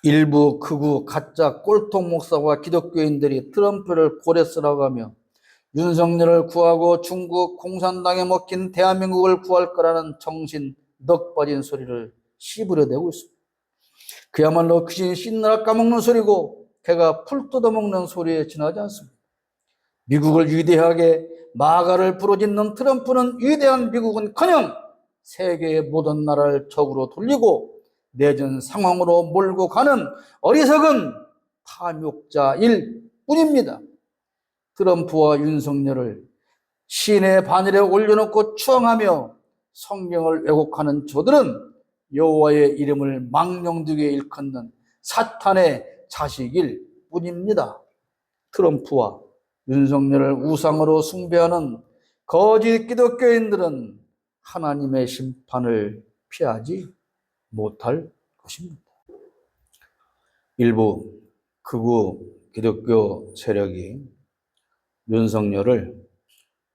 일부 극우 가짜 꼴통 목사와 기독교인들이 트럼프를 고레스라고 하며 윤석열을 구하고 중국 공산당에 먹힌 대한민국을 구할 거라는 정신 넋 빠진 소리를 씹으려대고 있습니다. 그야말로 귀신 씻느라 까먹는 소리고 개가 풀 뜯어먹는 소리에 지나지 않습니다. 미국을 위대하게 마가를 부르짖는 트럼프는 위대한 미국은커녕 세계의 모든 나라를 적으로 돌리고 내전 상황으로 몰고 가는 어리석은 탐욕자일 뿐입니다. 트럼프와 윤석열을 시내 바늘에 올려놓고 추앙하며 성경을 왜곡하는 저들은 여호와의 이름을 망령되게 일컫는 사탄의 자식일 뿐입니다. 트럼프와 윤석열을 우상으로 숭배하는 거짓 기독교인들은 하나님의 심판을 피하지 못할 것입니다. 일부 극우 기독교 세력이 윤석열을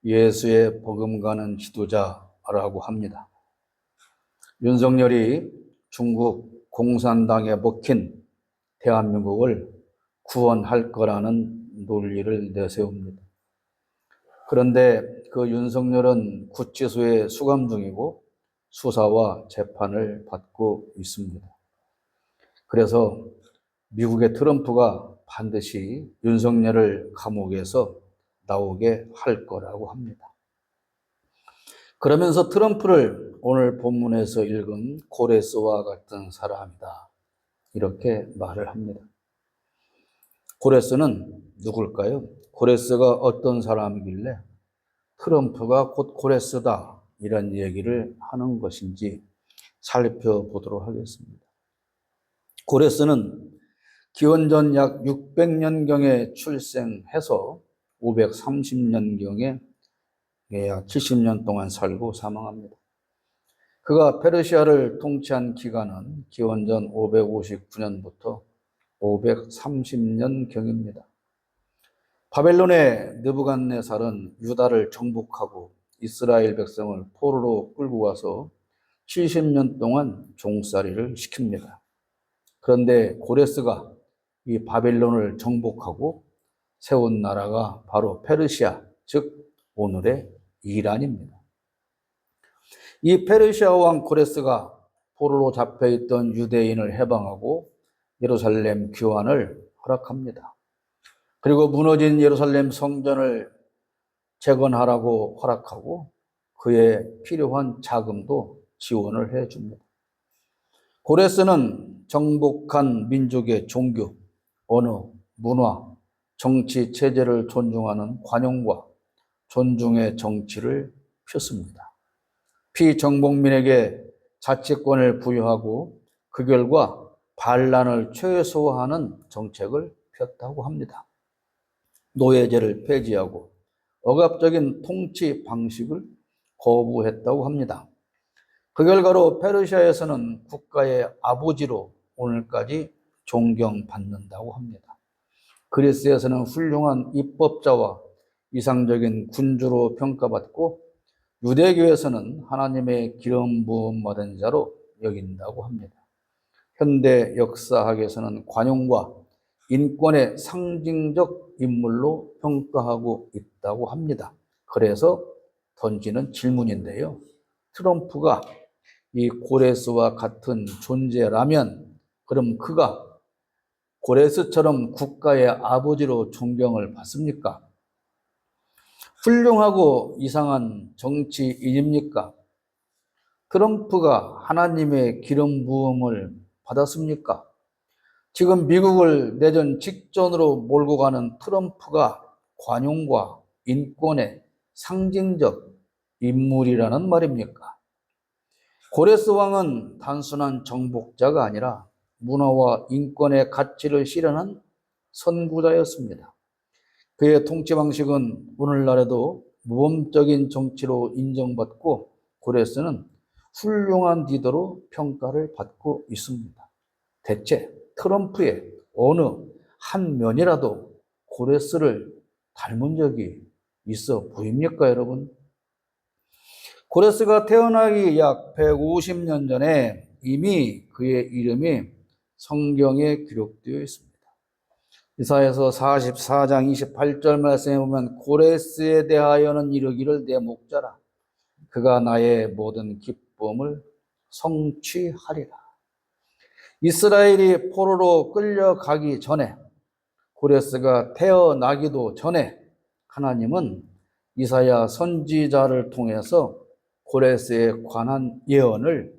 예수의 버금가는 지도자라고 합니다. 윤석열이 중국 공산당에 먹힌 대한민국을 구원할 거라는 논리를 내세웁니다. 그런데 그 윤석열은 구치소에 수감 중이고 수사와 재판을 받고 있습니다. 그래서 미국의 트럼프가 반드시 윤석열을 감옥에서 나오게 할 거라고 합니다. 그러면서 트럼프를 오늘 본문에서 읽은 고레스와 같은 사람이다, 이렇게 말을 합니다. 고레스는 누굴까요? 고레스가 어떤 사람이길래 트럼프가 곧 고레스다, 이런 얘기를 하는 것인지 살펴보도록 하겠습니다. 고레스는 기원전 약 600년경에 출생해서 530년경에 약 70년 동안 살고 사망합니다. 그가 페르시아를 통치한 기간은 기원전 559년부터 530년경입니다. 바벨론의 느부갓네살은 유다를 정복하고 이스라엘 백성을 포로로 끌고 가서 70년 동안 종살이를 시킵니다. 그런데 고레스가 이 바벨론을 정복하고 세운 나라가 바로 페르시아, 즉 오늘의 이란입니다. 이 페르시아 왕 고레스가 포로로 잡혀있던 유대인을 해방하고 예루살렘 교환을 허락합니다. 그리고 무너진 예루살렘 성전을 재건하라고 허락하고 그에 필요한 자금도 지원을 해줍니다. 고레스는 정복한 민족의 종교, 언어, 문화, 정치 체제를 존중하는 관용과 존중의 정치를 폈습니다. 피정복민에게 자치권을 부여하고 그 결과 반란을 최소화하는 정책을 폈다고 합니다. 노예제를 폐지하고 억압적인 통치 방식을 거부했다고 합니다. 그 결과로 페르시아에서는 국가의 아버지로 오늘까지 존경받는다고 합니다. 그리스에서는 훌륭한 입법자와 이상적인 군주로 평가받고 유대교에서는 하나님의 기름 부음 받은 자로 여긴다고 합니다. 현대 역사학에서는 관용과 인권의 상징적 인물로 평가하고 있다고 합니다. 그래서 던지는 질문인데요. 트럼프가 이 고레스와 같은 존재라면 그럼 그가 고레스처럼 국가의 아버지로 존경을 받습니까? 훌륭하고 이상한 정치인입니까? 트럼프가 하나님의 기름 부음을 받았습니까? 지금 미국을 내전 직전으로 몰고 가는 트럼프가 관용과 인권의 상징적 인물이라는 말입니까? 고레스 왕은 단순한 정복자가 아니라 문화와 인권의 가치를 실현한 선구자였습니다. 그의 통치 방식은 오늘날에도 모범적인 정치로 인정받고 고레스는 훌륭한 리더로 평가를 받고 있습니다. 대체 트럼프의 어느 한 면이라도 고레스를 닮은 적이 있어 보입니까, 여러분? 고레스가 태어나기 약 150년 전에 이미 그의 이름이 성경에 기록되어 있습니다. 이사야서 44장 28절 말씀에 보면 고레스에 대하여는 이르기를 내 목자라 그가 나의 모든 기쁨을 성취하리라. 이스라엘이 포로로 끌려가기 전에, 고레스가 태어나기도 전에 하나님은 이사야 선지자를 통해서 고레스에 관한 예언을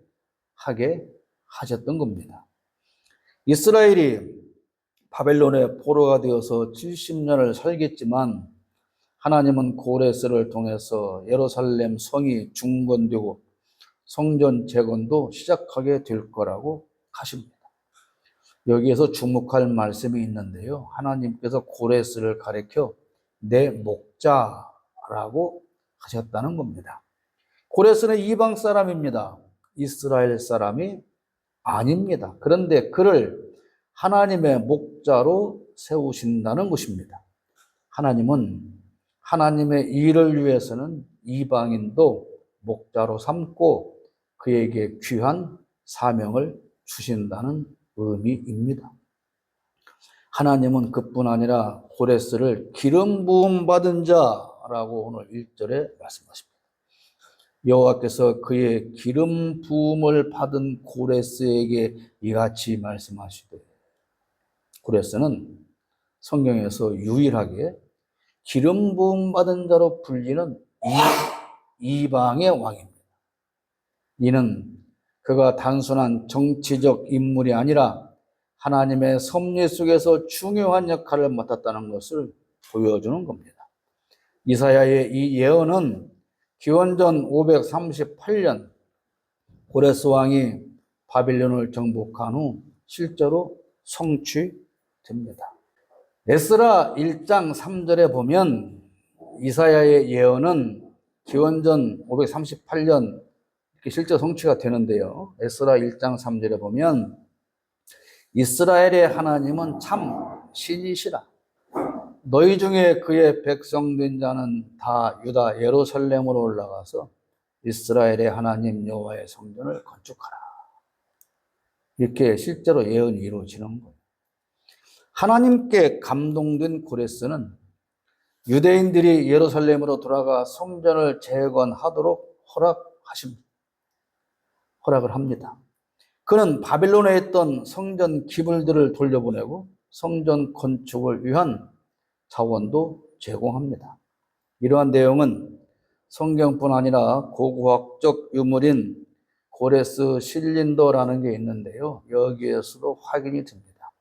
하게 하셨던 겁니다. 이스라엘이 바벨론의 포로가 되어서 70년을 살겠지만 하나님은 고레스를 통해서 예루살렘 성이 중건되고 성전 재건도 시작하게 될 거라고 하십니다. 여기에서 주목할 말씀이 있는데요. 하나님께서 고레스를 가리켜 내 목자라고 하셨다는 겁니다. 고레스는 이방 사람입니다. 이스라엘 사람이 아닙니다. 그런데 그를 하나님의 목자로 세우신다는 것입니다. 하나님은 하나님의 일을 위해서는 이방인도 목자로 삼고 그에게 귀한 사명을 주신다는 의미입니다. 하나님은 그뿐 아니라 고레스를 기름 부음 받은 자라고 오늘 1절에 말씀하십니다. 여호와께서 그의 기름 부음을 받은 고레스에게 이같이 말씀하시되, 고레스는 성경에서 유일하게 기름 부음 받은 자로 불리는 이방의 왕입니다. 이는 그가 단순한 정치적 인물이 아니라 하나님의 섭리 속에서 중요한 역할을 맡았다는 것을 보여주는 겁니다. 이사야의 이 예언은 기원전 538년 고레스 왕이 바빌론을 정복한 후 실제로 성취됩니다. 에스라 1장 3절에 보면 이사야의 예언은 기원전 538년 이렇게 실제 성취가 되는데요. 에스라 1장 3절에 보면 이스라엘의 하나님은 참 신이시라. 너희 중에 그의 백성된 자는 다 유다 예루살렘으로 올라가서 이스라엘의 하나님 여호와의 성전을 건축하라. 이렇게 실제로 예언이 이루어지는 거예요. 하나님께 감동된 고레스는 유대인들이 예루살렘으로 돌아가 성전을 재건하도록 허락을 합니다. 그는 바빌론에 있던 성전 기물들을 돌려보내고 성전 건축을 위한 자원도 제공합니다. 이러한 내용은 성경뿐 아니라 고고학적 유물인 고레스 실린더라는 게 있는데요. 여기에서도 확인이 됩니다.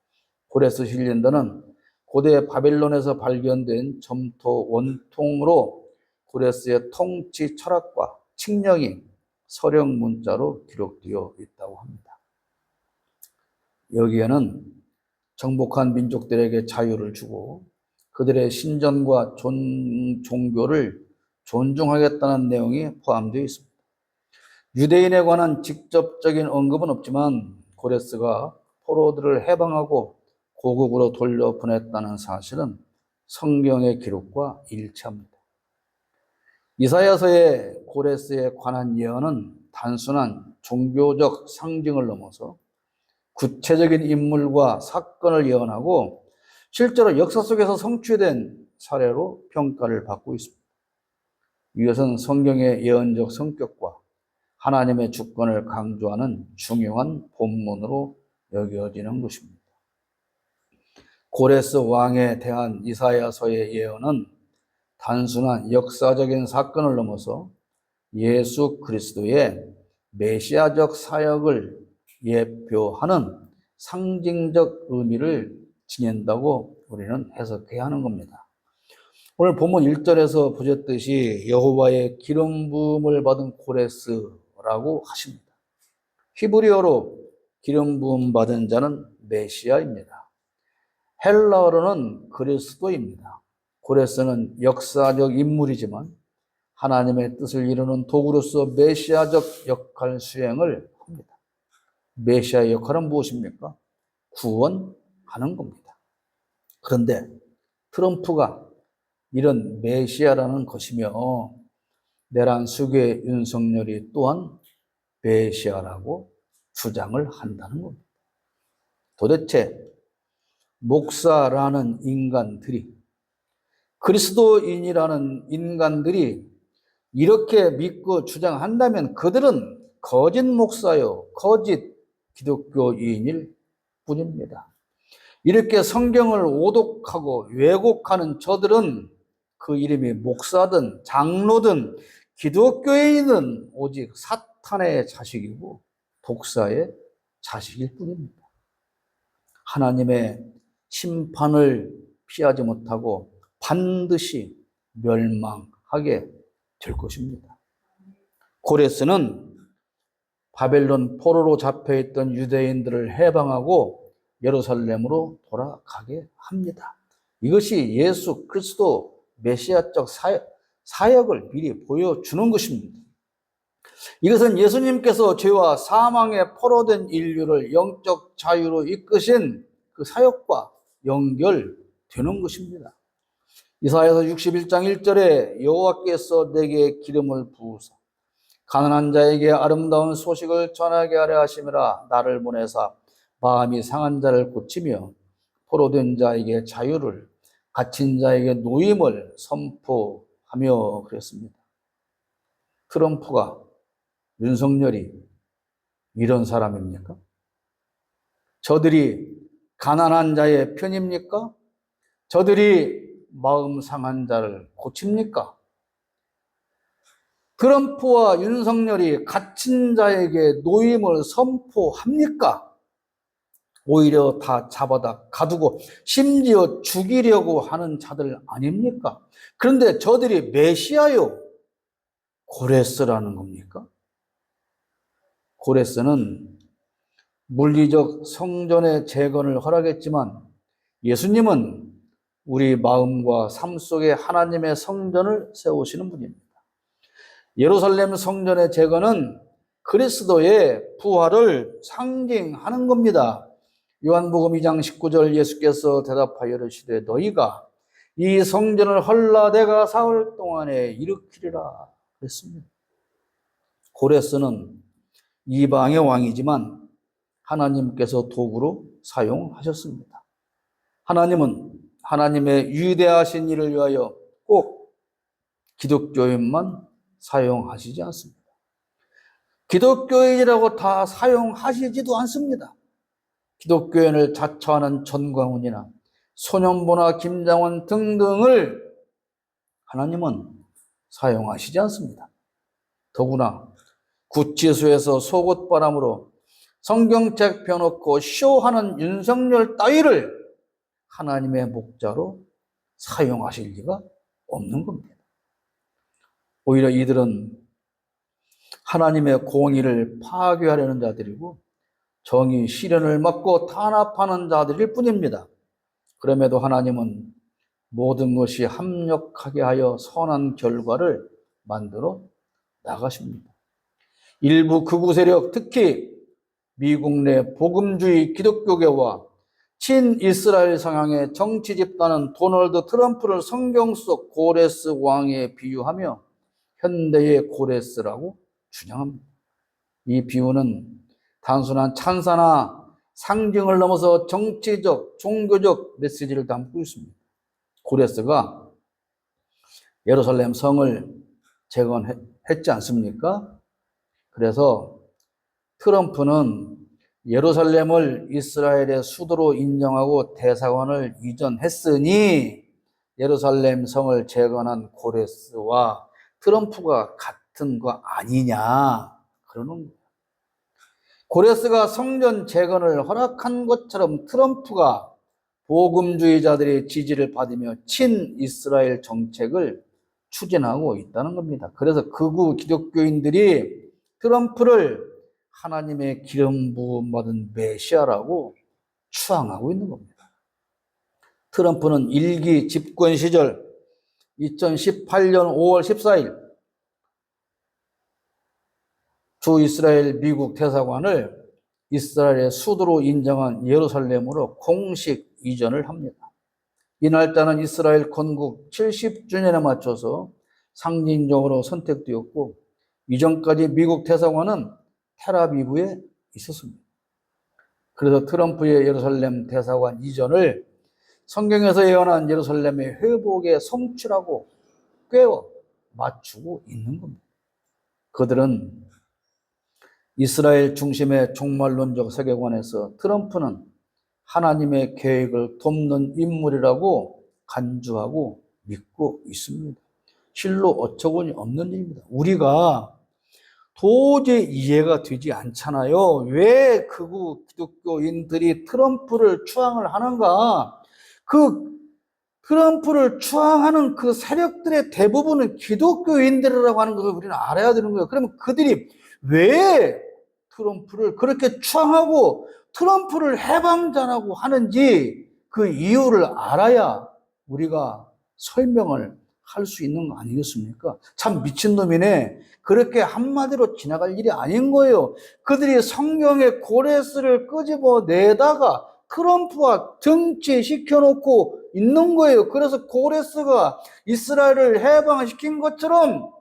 고레스 실린더는 고대 바빌론에서 발견된 점토 원통으로 고레스의 통치 철학과 칙령이 서령 문자로 기록되어 있다고 합니다. 여기에는 정복한 민족들에게 자유를 주고 그들의 신전과 종교를 존중하겠다는 내용이 포함되어 있습니다. 유대인에 관한 직접적인 언급은 없지만 고레스가 포로들을 해방하고 고국으로 돌려보냈다는 사실은 성경의 기록과 일치합니다. 이사야서의 고레스에 관한 예언은 단순한 종교적 상징을 넘어서 구체적인 인물과 사건을 예언하고 실제로 역사 속에서 성취된 사례로 평가를 받고 있습니다. 이것은 성경의 예언적 성격과 하나님의 주권을 강조하는 중요한 본문으로 여겨지는 것입니다. 고레스 왕에 대한 이사야서의 예언은 단순한 역사적인 사건을 넘어서 예수 그리스도의 메시아적 사역을 예표하는 상징적 의미를 지닌다고 우리는 해석해야 하는 겁니다. 오늘 본문 1절에서 보셨듯이 여호와의 기름 부음을 받은 고레스라고 하십니다. 히브리어로 기름 부음 받은 자는 메시아입니다. 헬라어로는 그리스도입니다. 고레스는 역사적 인물이지만 하나님의 뜻을 이루는 도구로서 메시아적 역할 수행을 합니다. 메시아의 역할은 무엇입니까? 구원하는 겁니다. 그런데 트럼프가 이런 메시아라는 것이며 내란 수괴 윤석열이 또한 메시아라고 주장을 한다는 겁니다. 도대체 목사라는 인간들이, 그리스도인이라는 인간들이 이렇게 믿고 주장한다면 그들은 거짓 목사요, 거짓 기독교인일 뿐입니다. 이렇게 성경을 오독하고 왜곡하는 저들은 그 이름이 목사든 장로든 기독교인이든 오직 사탄의 자식이고 독사의 자식일 뿐입니다. 하나님의 심판을 피하지 못하고 반드시 멸망하게 될 것입니다. 고레스는 바벨론 포로로 잡혀있던 유대인들을 해방하고 예루살렘으로 돌아가게 합니다. 이것이 예수 그리스도 메시아적 사역을 미리 보여주는 것입니다. 이것은 예수님께서 죄와 사망에 포로된 인류를 영적 자유로 이끄신 그 사역과 연결되는 것입니다. 이사야서 61장 1절에 여호와께서 내게 기름을 부으사 가난한 자에게 아름다운 소식을 전하게 하려 하심이라. 나를 보내사 마음이 상한 자를 고치며 포로된 자에게 자유를, 갇힌 자에게 노임을 선포하며 그랬습니다. 트럼프가, 윤석열이 이런 사람입니까? 저들이 가난한 자의 편입니까? 저들이 마음 상한 자를 고칩니까? 트럼프와 윤석열이 갇힌 자에게 노임을 선포합니까? 오히려 다 잡아다 가두고 심지어 죽이려고 하는 자들 아닙니까? 그런데 저들이 메시아요, 고레스라는 겁니까? 고레스는 물리적 성전의 재건을 허락했지만 예수님은 우리 마음과 삶 속에 하나님의 성전을 세우시는 분입니다. 예루살렘 성전의 재건은 그리스도의 부활을 상징하는 겁니다. 요한복음 2장 19절 예수께서 대답하여 이르시되 너희가 이 성전을 헐라 내가 사흘 동안에 일으키리라 그랬습니다. 고레스는 이방의 왕이지만 하나님께서 도구로 사용하셨습니다. 하나님은 하나님의 위대하신 일을 위하여 꼭 기독교인만 사용하시지 않습니다. 기독교인이라고 다 사용하시지도 않습니다. 기독교인을 자처하는 전광훈이나 소년보나 김장원 등등을 하나님은 사용하시지 않습니다. 더구나 구치소에서 속옷바람으로 성경책 펴놓고 쇼하는 윤석열 따위를 하나님의 목자로 사용하실 리가 없는 겁니다. 오히려 이들은 하나님의 공의를 파괴하려는 자들이고 정의 실현을 막고 탄압하는 자들일 뿐입니다. 그럼에도 하나님은 모든 것이 합력하게 하여 선한 결과를 만들어 나가십니다. 일부 극우 세력, 특히 미국 내 복음주의 기독교계와 친이스라엘 성향의 정치 집단은 도널드 트럼프를 성경 속 고레스 왕에 비유하며 현대의 고레스라고 주장합니다. 이 비유는 단순한 찬사나 상징을 넘어서 정치적, 종교적 메시지를 담고 있습니다. 고레스가 예루살렘 성을 재건했지 않습니까? 그래서 트럼프는 예루살렘을 이스라엘의 수도로 인정하고 대사관을 이전했으니 예루살렘 성을 재건한 고레스와 트럼프가 같은 거 아니냐 그러는 거예요. 고레스가 성전 재건을 허락한 것처럼 트럼프가 복음주의자들의 지지를 받으며 친이스라엘 정책을 추진하고 있다는 겁니다. 그래서 극우 기독교인들이 트럼프를 하나님의 기름 부음 받은 메시아라고 추앙하고 있는 겁니다. 트럼프는 1기 집권 시절 2018년 5월 14일 주 이스라엘 미국 대사관을 이스라엘의 수도로 인정한 예루살렘으로 공식 이전을 합니다. 이 날짜는 이스라엘 건국 70주년에 맞춰서 상징적으로 선택되었고 이전까지 미국 대사관은 텔아비브에 있었습니다. 그래서 트럼프의 예루살렘 대사관 이전을 성경에서 예언한 예루살렘의 회복의 성취라고 꿰어 맞추고 있는 겁니다. 그들은 이스라엘 중심의 종말론적 세계관에서 트럼프는 하나님의 계획을 돕는 인물이라고 간주하고 믿고 있습니다. 실로 어처구니 없는 일입니다. 우리가 도저히 이해가 되지 않잖아요. 왜 극우 기독교인들이 트럼프를 추앙을 하는가? 그 트럼프를 추앙하는 그 세력들의 대부분은 기독교인들이라고 하는 것을 우리는 알아야 되는 거예요. 그러면 그들이 왜 트럼프를 그렇게 추앙하고 트럼프를 해방자라고 하는지 그 이유를 알아야 우리가 설명을 할 수 있는 거 아니겠습니까? 참 미친놈이네. 그렇게 한마디로 지나갈 일이 아닌 거예요. 그들이 성경의 고레스를 끄집어내다가 트럼프와 등치시켜놓고 있는 거예요. 그래서 고레스가 이스라엘을 해방시킨 것처럼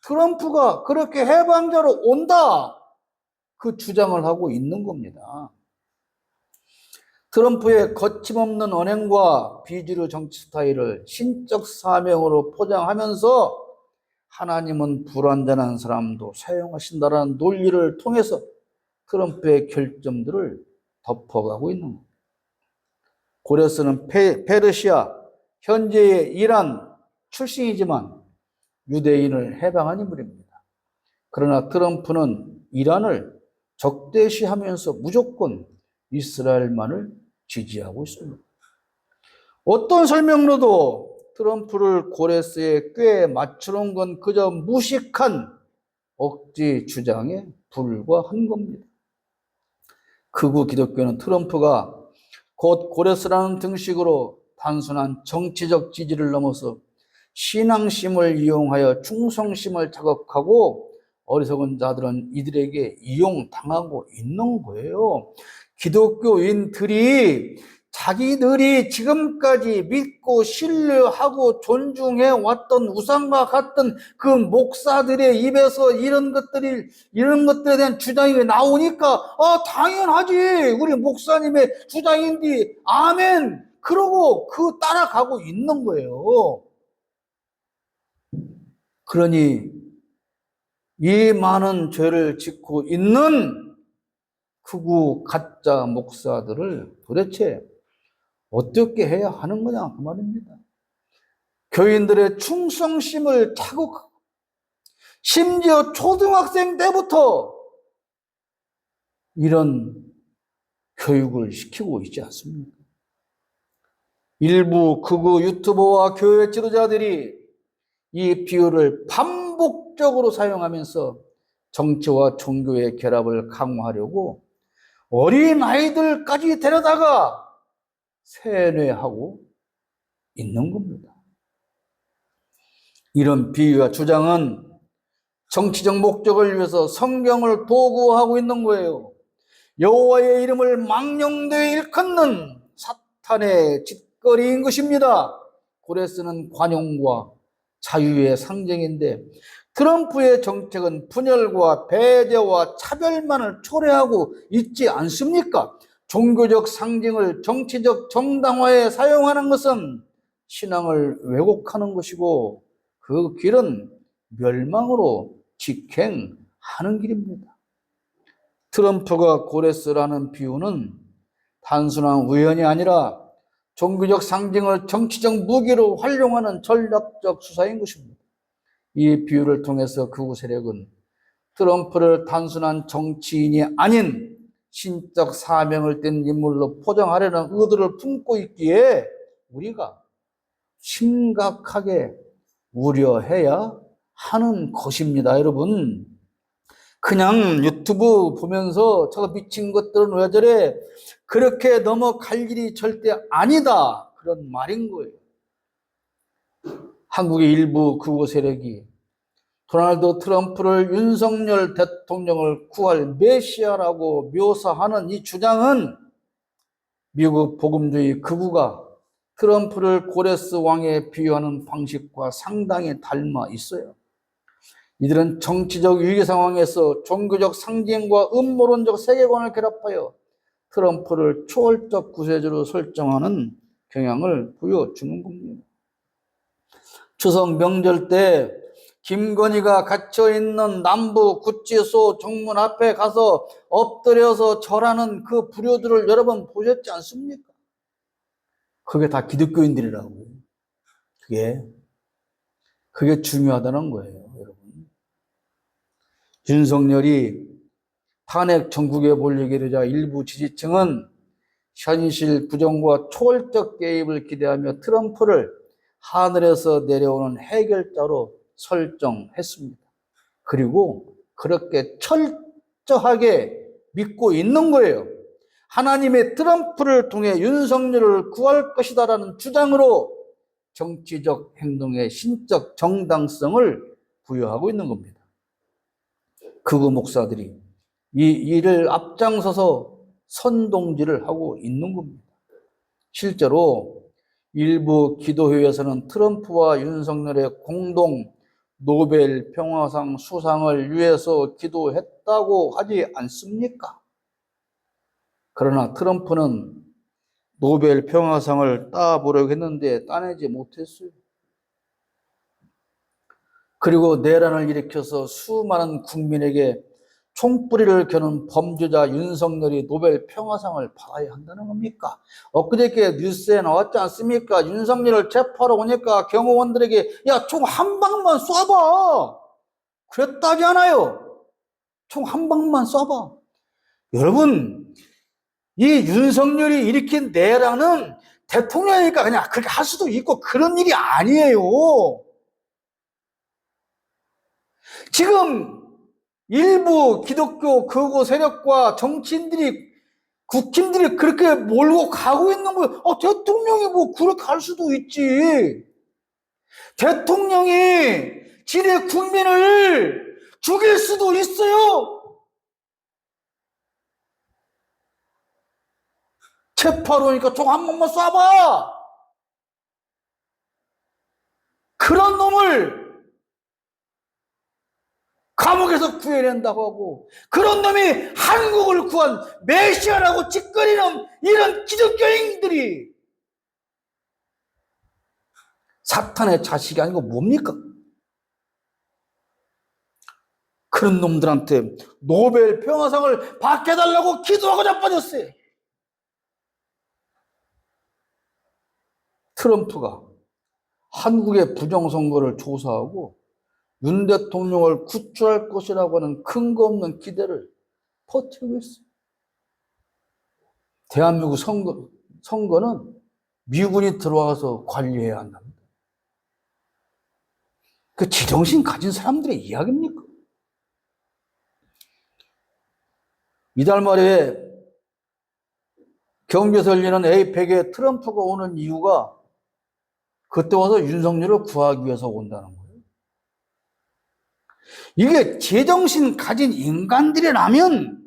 트럼프가 그렇게 해방자로 온다. 그 주장을 하고 있는 겁니다. 트럼프의 거침없는 언행과 비주류 정치 스타일을 신적 사명으로 포장하면서 하나님은 불완전한 사람도 사용하신다라는 논리를 통해서 트럼프의 결점들을 덮어가고 있는 겁니다. 고레스는 페르시아, 현재의 이란 출신이지만 유대인을 해방한 인물입니다. 그러나 트럼프는 이란을 적대시하면서 무조건 이스라엘만을 지지하고 있습니다. 어떤 설명으로도 트럼프를 고레스의 꾀에 맞추는 건 그저 무식한 억지 주장에 불과한 겁니다. 극우 기독교는 트럼프가 곧 고레스라는 등식으로 단순한 정치적 지지를 넘어서 신앙심을 이용하여 충성심을 자극하고 어리석은 자들은 이들에게 이용당하고 있는 거예요. 기독교인들이 자기들이 지금까지 믿고 신뢰하고 존중해 왔던 우상과 같은 그 목사들의 입에서 이런 것들에 대한 주장이 나오니까 당연하지. 우리 목사님의 주장인데 아멘. 그러고 그 따라가고 있는 거예요. 그러니 이 많은 죄를 짓고 있는 극우 가짜 목사들을 도대체 어떻게 해야 하는 거냐 그 말입니다. 교인들의 충성심을 자극하고 심지어 초등학생 때부터 이런 교육을 시키고 있지 않습니까? 일부 극우 유튜버와 교회 지도자들이 이 비유를 반복적으로 사용하면서 정치와 종교의 결합을 강화하려고 어린 아이들까지 데려다가 세뇌하고 있는 겁니다. 이런 비유와 주장은 정치적 목적을 위해서 성경을 도구화하고 있는 거예요. 여호와의 이름을 망령되이 일컫는 사탄의 짓거리인 것입니다. 고레스는 관용과 자유의 상징인데 트럼프의 정책은 분열과 배제와 차별만을 초래하고 있지 않습니까? 종교적 상징을 정치적 정당화에 사용하는 것은 신앙을 왜곡하는 것이고 그 길은 멸망으로 직행하는 길입니다. 트럼프가 고레스라는 비유는 단순한 우연이 아니라 종교적 상징을 정치적 무기로 활용하는 전략적 수사인 것입니다. 이 비유를 통해서 극우 세력은 트럼프를 단순한 정치인이 아닌 신적 사명을 띤 인물로 포장하려는 의도를 품고 있기에 우리가 심각하게 우려해야 하는 것입니다. 여러분, 그냥 유튜브 보면서 저 미친 것들은 왜 저래? 그렇게 넘어갈 일이 절대 아니다. 그런 말인 거예요. 한국의 일부 극우 세력이 도널드 트럼프를 윤석열 대통령을 구할 메시아라고 묘사하는 이 주장은 미국 복음주의 극우가 트럼프를 고레스 왕에 비유하는 방식과 상당히 닮아 있어요. 이들은 정치적 위기 상황에서 종교적 상징과 음모론적 세계관을 결합하여 트럼프를 초월적 구세주로 설정하는 경향을 보여주는 겁니다. 추석 명절 때 김건희가 갇혀있는 남부 구치소 정문 앞에 가서 엎드려서 절하는 그 불효들을 여러분 보셨지 않습니까? 그게 다 기독교인들이라고요. 그게 중요하다는 거예요, 여러분. 윤석열이 탄핵 전국에 몰리게 되자 일부 지지층은 현실 부정과 초월적 개입을 기대하며 트럼프를 하늘에서 내려오는 해결자로 설정했습니다. 그리고 그렇게 철저하게 믿고 있는 거예요. 하나님의 트럼프를 통해 윤석열을 구할 것이다라는 주장으로 정치적 행동의 신적 정당성을 부여하고 있는 겁니다. 극우 목사들이 이 일을 앞장서서 선동질을 하고 있는 겁니다. 실제로 일부 기도회에서는 트럼프와 윤석열의 공동 노벨 평화상 수상을 위해서 기도했다고 하지 않습니까? 그러나 트럼프는 노벨 평화상을 따보려고 했는데 따내지 못했어요. 그리고 내란을 일으켜서 수많은 국민에게 총뿌리를 겨눈 범죄자 윤석열이 노벨 평화상을 받아야 한다는 겁니까? 엊그저께 뉴스에 나왔지 않습니까? 윤석열을 체포하러 오니까 경호원들에게 야, 총 한 방만 쏴봐. 그랬다잖아요. 총 한 방만 쏴봐. 여러분, 이 윤석열이 일으킨 내란은 대통령이니까 그냥 그렇게 할 수도 있고 그런 일이 아니에요. 지금 일부 기독교 극우 세력과 정치인들이 국힘들이 그렇게 몰고 가고 있는 거예요. 대통령이 뭐 그렇게 할 수도 있지. 대통령이 지네 국민을 죽일 수도 있어요. 체포하러 오니까 총 한 번만 쏴봐. 그런 놈을 감옥에서 구해낸다고 하고 그런 놈이 한국을 구한 메시아라고 짓거리는 이런 기독교인들이 사탄의 자식이 아니고 뭡니까? 그런 놈들한테 노벨 평화상을 받게달라고 기도하고 자빠졌어요. 트럼프가 한국의 부정선거를 조사하고 윤 대통령을 구출할 것이라고 하는 근거 없는 기대를 퍼뜨리고 있어요. 대한민국 선거는 미군이 들어와서 관리해야 한답니다. 그 지정신 가진 사람들의 이야기입니까? 이달 말에 경주에서 열리는 에이펙에 트럼프가 오는 이유가 그때 와서 윤석열을 구하기 위해서 온다는 거예요. 이게 제정신 가진 인간들이라면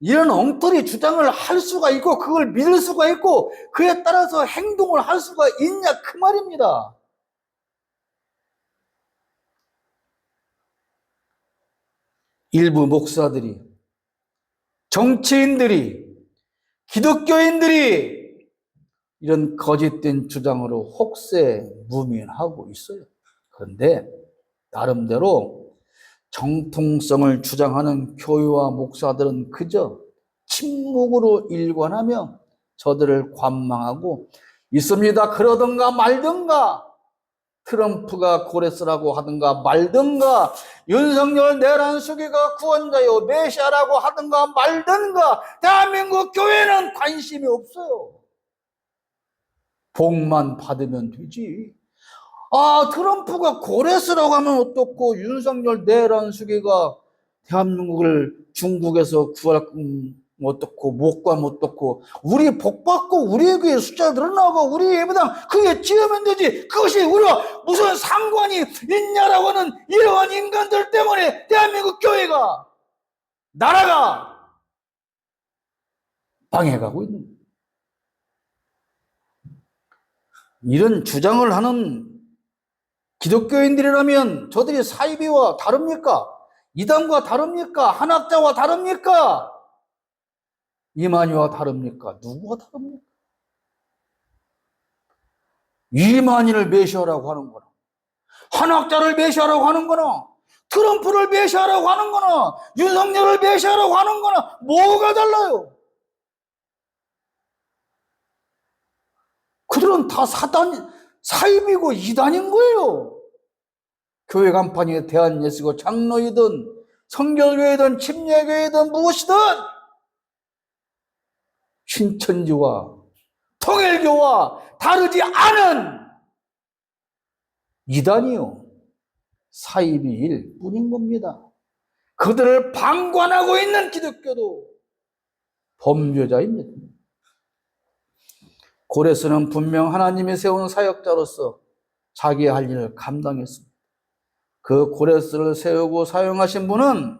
이런 엉터리 주장을 할 수가 있고 그걸 믿을 수가 있고 그에 따라서 행동을 할 수가 있냐 그 말입니다. 일부 목사들이, 정치인들이, 기독교인들이 이런 거짓된 주장으로 혹세무민하고 있어요. 그런데 나름대로 정통성을 주장하는 교회와 목사들은 그저 침묵으로 일관하며 저들을 관망하고 있습니다. 그러든가 말든가 트럼프가 고레스라고 하든가 말든가 윤석열 내란 수기가 구원자요 메시아라고 하든가 말든가 대한민국 교회는 관심이 없어요. 복만 받으면 되지. 트럼프가 고레스라고 하면 어떻고 윤석열 내란 수기가 대한민국을 중국에서 구할 어떻고 못 가면 어떻고 우리 복받고 우리의 교회 숫자 늘어나고 우리 예배당 그게 지으면 되지. 그것이 우리와 무슨 상관이 있냐라고 하는 이러한 인간들 때문에 대한민국 교회가 나라가 방해가고 있는 거예요. 이런 주장을 하는 기독교인들이라면 저들이 사이비와 다릅니까? 이단과 다릅니까? 한학자와 다릅니까? 이만희와 다릅니까? 누구가 다릅니까? 이만희를 메시아라고 하는 거나, 한학자를 메시아라고 하는 거나, 트럼프를 메시아라고 하는 거나, 윤석열을 메시아라고 하는 거나 뭐가 달라요? 그들은 다 사입이고 이단인 거예요. 교회 간판이 대한예수고 장로이든 성결교회든 침례교회든 무엇이든 신천지와 통일교와 다르지 않은 이단이요, 사입이일 뿐인 겁니다. 그들을 방관하고 있는 기독교도 범죄자입니다. 고레스는 분명 하나님이 세운 사역자로서 자기의 할 일을 감당했습니다. 그 고레스를 세우고 사용하신 분은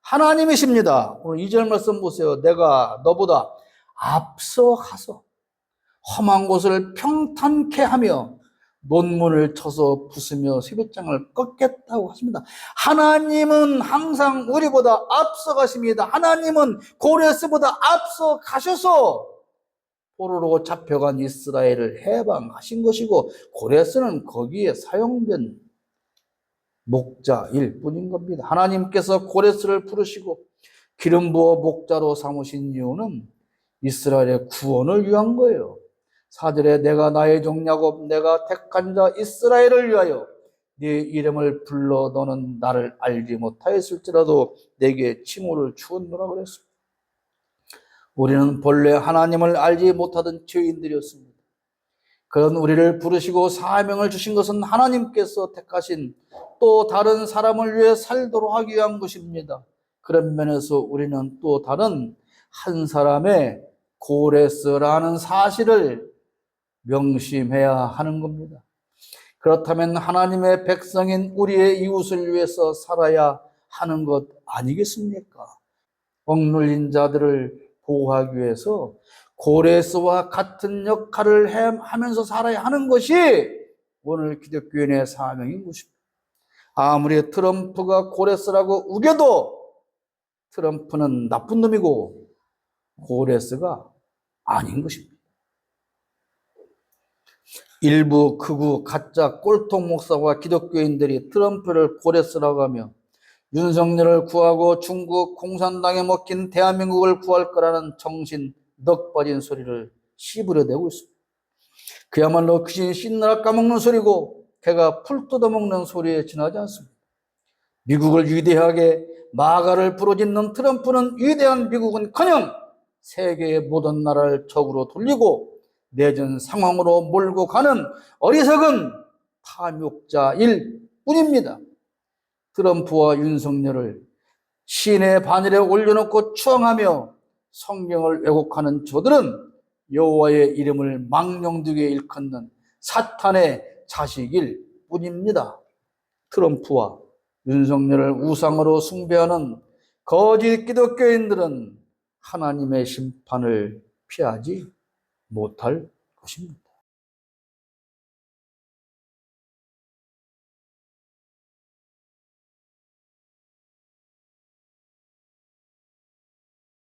하나님이십니다. 오늘 2절 말씀 보세요. 내가 너보다 앞서 가서 험한 곳을 평탄케 하며 논문을 쳐서 부수며 쇠빗장을 꺾겠다고 하십니다. 하나님은 항상 우리보다 앞서 가십니다. 하나님은 고레스보다 앞서 가셔서 포로로 잡혀간 이스라엘을 해방하신 것이고, 고레스는 거기에 사용된 목자일 뿐인 겁니다. 하나님께서 고레스를 부르시고 기름 부어 목자로 삼으신 이유는 이스라엘의 구원을 위한 거예요. 4절에 내가 나의 종 야곱 내가 택한 자 이스라엘을 위하여 네 이름을 불러 너는 나를 알지 못하였을지라도 내게 칭호를 주었노라 그랬습니다. 우리는 본래 하나님을 알지 못하던 죄인들이었습니다. 그런 우리를 부르시고 사명을 주신 것은 하나님께서 택하신 또 다른 사람을 위해 살도록 하기 위한 것입니다. 그런 면에서 우리는 또 다른 한 사람의 고레스라는 사실을 명심해야 하는 겁니다. 그렇다면 하나님의 백성인 우리의 이웃을 위해서 살아야 하는 것 아니겠습니까? 억눌린 자들을 보호하기 위해서 고레스와 같은 역할을 하면서 살아야 하는 것이 오늘 기독교인의 사명인 것입니다. 아무리 트럼프가 고레스라고 우겨도 트럼프는 나쁜 놈이고 고레스가 아닌 것입니다. 일부 극우 가짜 꼴통 목사와 기독교인들이 트럼프를 고레스라고 하며 윤석열을 구하고 중국 공산당에 먹힌 대한민국을 구할 거라는 정신 넋 빠진 소리를 씹으려대고 있습니다. 그야말로 귀신 씻느라 까먹는 소리고 개가 풀 뜯어먹는 소리에 지나지 않습니다. 미국을 위대하게 마가를 부르짖는 트럼프는 위대한 미국은커녕 세계의 모든 나라를 적으로 돌리고 내전 상황으로 몰고 가는 어리석은 탐욕자일 뿐입니다. 트럼프와 윤석열을 시내 바늘에 올려놓고 추앙하며 성경을 왜곡하는 저들은 여호와의 이름을 망령되게 일컫는 사탄의 자식일 뿐입니다. 트럼프와 윤석열을 우상으로 숭배하는 거짓 기독교인들은 하나님의 심판을 피하지 못할 것입니다.